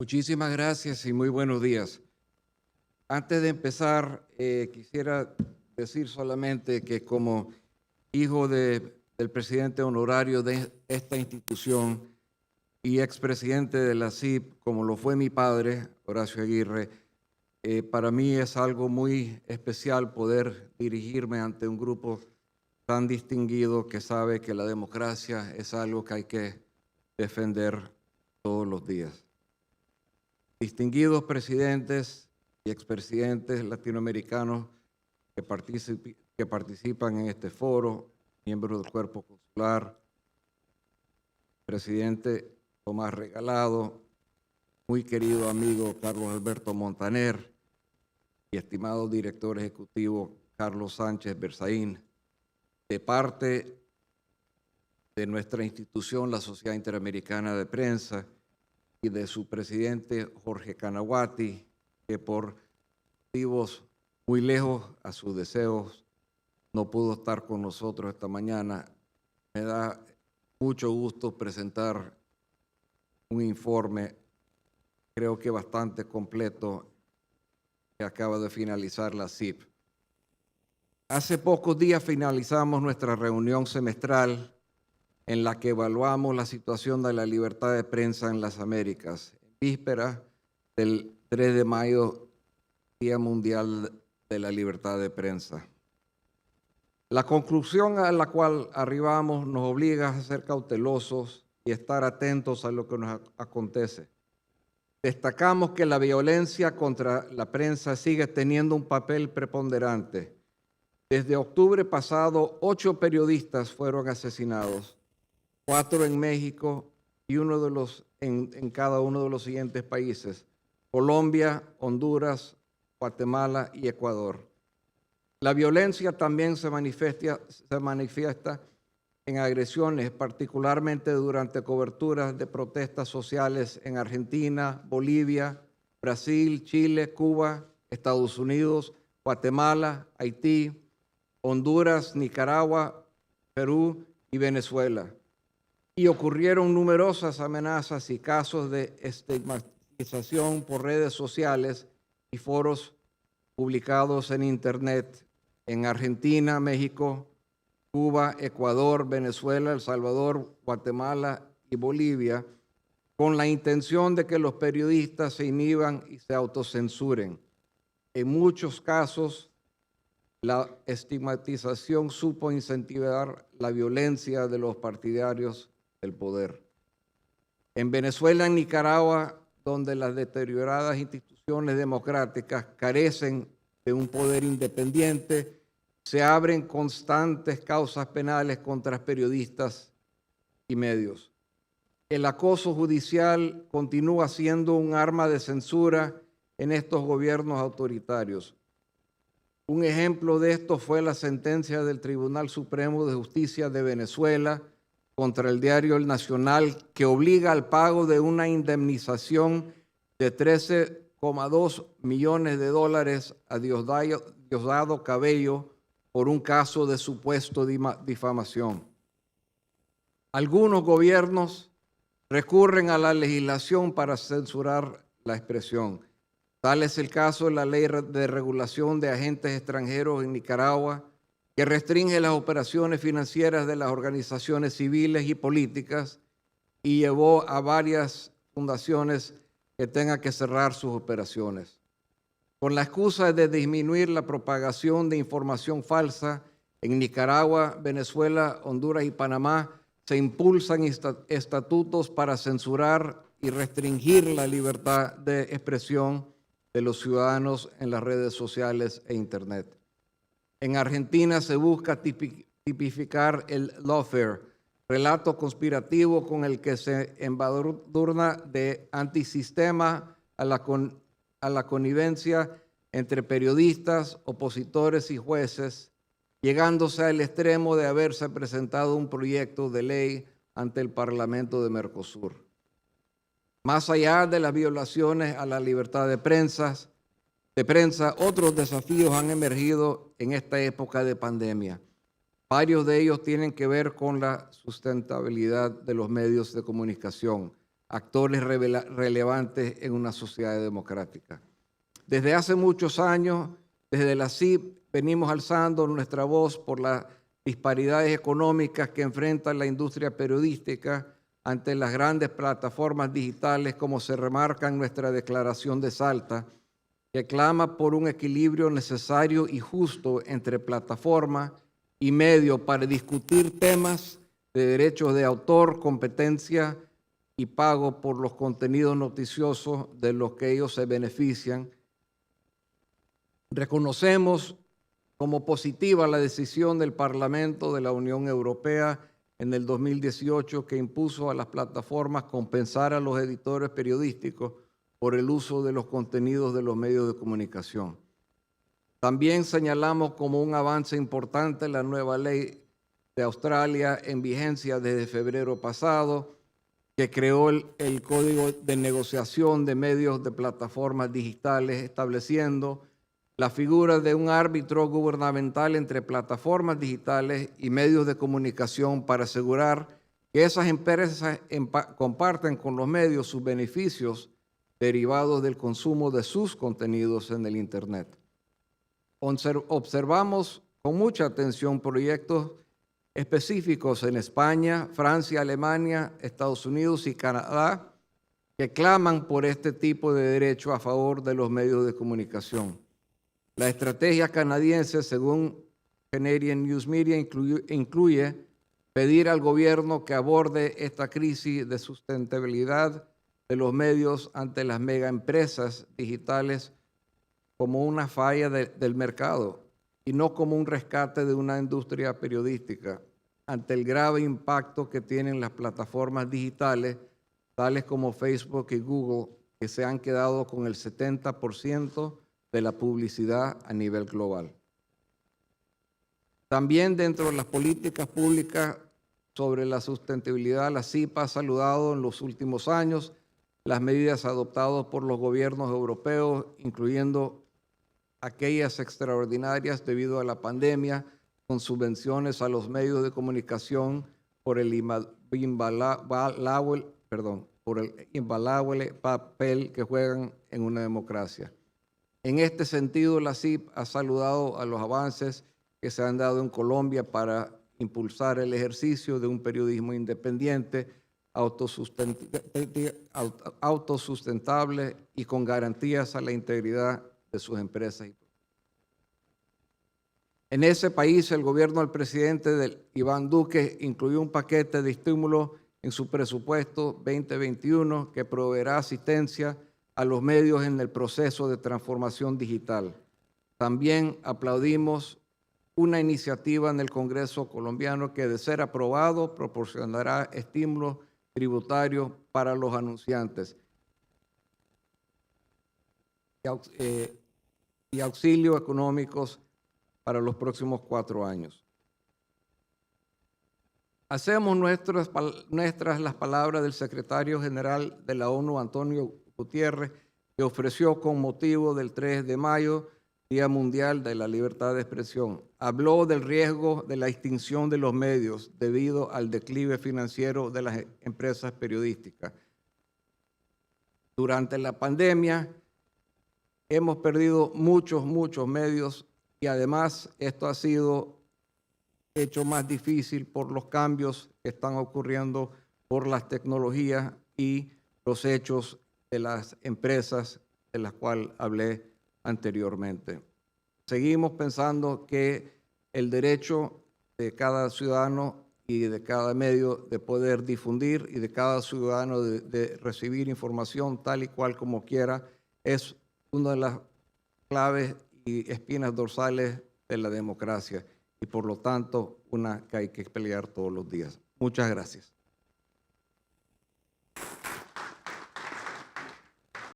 Muchísimas gracias y muy buenos días. Antes de empezar, quisiera decir solamente que como hijo del presidente honorario de esta institución y expresidente de la CIP, como lo fue mi padre, Horacio Aguirre, para mí es algo muy especial poder dirigirme ante un grupo tan distinguido que sabe que la democracia es algo que hay que defender todos los días. Distinguidos presidentes y expresidentes latinoamericanos que participan en este foro, miembros del cuerpo consular, presidente Tomás Regalado, muy querido amigo Carlos Alberto Montaner y estimado director ejecutivo Carlos Sánchez Berzaín, de parte de nuestra institución, la Sociedad Interamericana de Prensa, y de su presidente Jorge Canaguati, que por motivos muy lejos a sus deseos no pudo estar con nosotros esta mañana. Me da mucho gusto presentar un informe, creo que bastante completo, que acaba de finalizar la CIP. Hace pocos días finalizamos nuestra reunión semestral en la que evaluamos la situación de la libertad de prensa en las Américas, en víspera del 3 de mayo, Día Mundial de la Libertad de Prensa. La conclusión a la cual arribamos nos obliga a ser cautelosos y estar atentos a lo que nos acontece. Destacamos que la violencia contra la prensa sigue teniendo un papel preponderante. Desde octubre pasado, 8 periodistas fueron asesinados, 4 en México y en cada uno de los siguientes países: Colombia, Honduras, Guatemala y Ecuador. La violencia también se manifiesta en agresiones, particularmente durante coberturas de protestas sociales en Argentina, Bolivia, Brasil, Chile, Cuba, Estados Unidos, Guatemala, Haití, Honduras, Nicaragua, Perú y Venezuela. Y ocurrieron numerosas amenazas y casos de estigmatización por redes sociales y foros publicados en Internet en Argentina, México, Cuba, Ecuador, Venezuela, El Salvador, Guatemala y Bolivia, con la intención de que los periodistas se inhiban y se autocensuren. En muchos casos, la estigmatización supo incentivar la violencia de los partidarios del poder. En Venezuela, en Nicaragua, donde las deterioradas instituciones democráticas carecen de un poder independiente, se abren constantes causas penales contra periodistas y medios. El acoso judicial continúa siendo un arma de censura en estos gobiernos autoritarios. Un ejemplo de esto fue la sentencia del Tribunal Supremo de Justicia de Venezuela contra el diario El Nacional, que obliga al pago de una indemnización de $13,2 millones a Diosdado Cabello por un caso de supuesto difamación. Algunos gobiernos recurren a la legislación para censurar la expresión. Tal es el caso de la Ley de Regulación de Agentes Extranjeros en Nicaragua, que restringe las operaciones financieras de las organizaciones civiles y políticas y llevó a varias fundaciones que tengan que cerrar sus operaciones. Con la excusa de disminuir la propagación de información falsa, en Nicaragua, Venezuela, Honduras y Panamá se impulsan estatutos para censurar y restringir la libertad de expresión de los ciudadanos en las redes sociales e Internet. En Argentina se busca tipificar el lawfare, relato conspirativo con el que se embadurna de antisistema a la connivencia entre periodistas, opositores y jueces, llegándose al extremo de haberse presentado un proyecto de ley ante el Parlamento de Mercosur. Más allá de las violaciones a la libertad de prensa, otros desafíos han emergido en esta época de pandemia. Varios de ellos tienen que ver con la sustentabilidad de los medios de comunicación. actores relevantes en una sociedad democrática. Desde hace muchos años, desde la CIP, venimos alzando nuestra voz por las disparidades económicas que enfrenta la industria periodística ante las grandes plataformas digitales, como se remarca en nuestra Declaración de Salta, que clama por un equilibrio necesario y justo entre plataforma y medio para discutir temas de derechos de autor, competencia y pago por los contenidos noticiosos de los que ellos se benefician. Reconocemos como positiva la decisión del Parlamento de la Unión Europea en el 2018 que impuso a las plataformas compensar a los editores periodísticos por el uso de los contenidos de los medios de comunicación. También señalamos como un avance importante la nueva ley de Australia en vigencia desde febrero pasado, que creó el Código de Negociación de Medios de Plataformas Digitales, estableciendo la figura de un árbitro gubernamental entre plataformas digitales y medios de comunicación para asegurar que esas empresas comparten con los medios sus beneficios derivados del consumo de sus contenidos en el Internet. Observamos con mucha atención proyectos específicos en España, Francia, Alemania, Estados Unidos y Canadá que claman por este tipo de derecho a favor de los medios de comunicación. La estrategia canadiense, según Canadian News Media, incluye pedir al gobierno que aborde esta crisis de sustentabilidad de los medios ante las megaempresas digitales como una falla del mercado y no como un rescate de una industria periodística ante el grave impacto que tienen las plataformas digitales, tales como Facebook y Google, que se han quedado con el 70% de la publicidad a nivel global. También dentro de las políticas públicas sobre la sustentabilidad, la CIP ha saludado en los últimos años las medidas adoptadas por los gobiernos europeos, incluyendo aquellas extraordinarias debido a la pandemia, con subvenciones a los medios de comunicación por el invaluable papel que juegan en una democracia. En este sentido, la CIP ha saludado a los avances que se han dado en Colombia para impulsar el ejercicio de un periodismo independiente, autosustentable y con garantías a la integridad de sus empresas. En ese país, el gobierno del presidente Iván Duque incluyó un paquete de estímulos en su presupuesto 2021 que proveerá asistencia a los medios en el proceso de transformación digital. También aplaudimos una iniciativa en el Congreso colombiano que, de ser aprobado, proporcionará estímulos tributarios para los anunciantes y auxilios económicos para los próximos 4 años. Hacemos nuestras las palabras del secretario general de la ONU, Antonio Gutiérrez, que ofreció con motivo del 3 de mayo, Día Mundial de la Libertad de Expresión. Habló del riesgo de la extinción de los medios debido al declive financiero de las empresas periodísticas. Durante la pandemia hemos perdido muchos medios y además esto ha sido hecho más difícil por los cambios que están ocurriendo por las tecnologías y los hechos de las empresas de las cuales hablé anteriormente. Seguimos pensando que el derecho de cada ciudadano y de cada medio de poder difundir y de cada ciudadano de recibir información tal y cual como quiera es una de las claves y espinas dorsales de la democracia y por lo tanto una que hay que pelear todos los días. Muchas gracias.